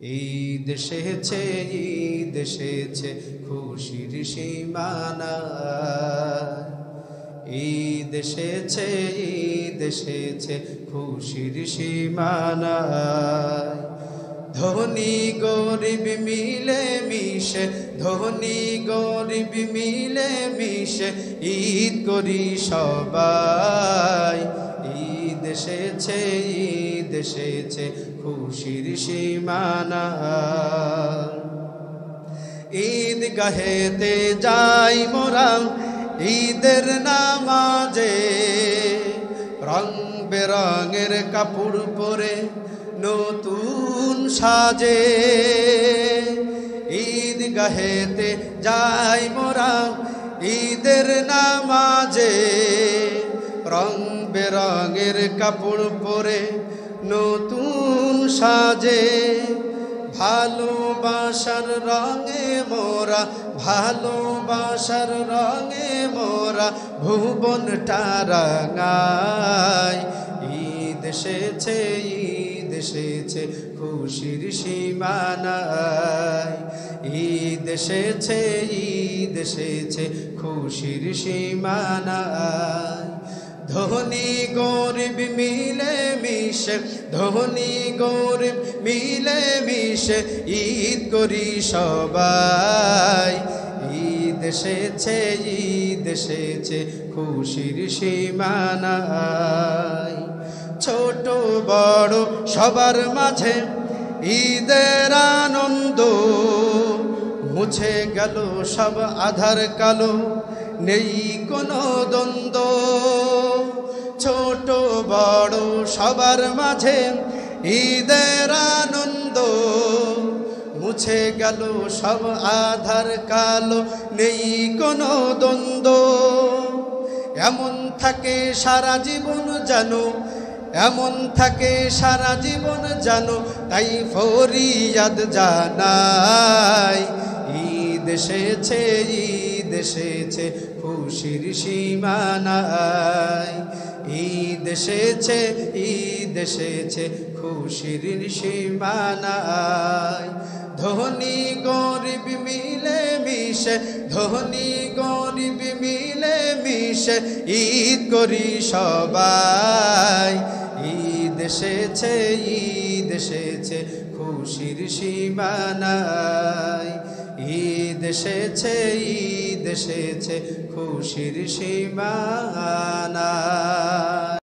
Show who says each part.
Speaker 1: ঈদ এসেছে, ঈদ এসেছে খুশির সীমানা। ঈদ এসেছে, ঈদ এসেছে খুশির সীমানা। ধনী গরিব মিলে মিশে, ধনী গরিব মিলে মিশে ঈদ করি সবাই। ঈদ এসেছে, ঈদ এসেছে খুশির সীমানা। ঈদ গাহেতে যাই মোরা ঈদের নামাজে, রং বেরঙের কাপড় পরে নতুন সাজে। ঈদ গাহেতে যাই মোরা ঈদের নামাজে, রং বেরঙের কাপড় পরে নতুন সাজে। ভালোবাসার রঙে মোরা, ভালোবাসার রঙে মোরা ভুবনটা রাঙাই। ঈদ এসেছে, ঈদ এসেছে খুশির সীমানায়। ঈদ এসেছে, ঈদ এসেছে খুশির সীমানায়। ধনী গরিব মিলে মিশে, ধনী গরিব মিলে মিশে ঈদ করি সবাই। ঈদ এসেছে, ঈদ এসেছে খুশির সীমানায়। ছোট বড় সবার মাঝে ঈদের আনন্দ, মুছে গেল সব আধার কালো, নেই কোনো দ্বন্দ্ব। ছোট বড় সবার মাঝে ঈদের আনন্দ, মুছে গেল সব আধার কালো, নেই কোনো দ্বন্দ্ব। এমন থাকে সারা জীবন জানো, এমন থাকে সারা জীবন জানো, তাই ফরিয়াদ জানাই। ঈদ এসেছে, ঈদ এসেছে খুশির সীমানায়। ঈদ এসেছে, ঈদ এসেছে খুশির সীমানায়। ধনী গরিব মিলে মিশে, ধনী গরিব মিলে মিশে ঈদ করি সবাই। ঈদ এসেছে, ঈদ এসেছে খুশির সীমানায়। ঈদ এসেছে, ঈদ এসেছে খুশির সীমানায়।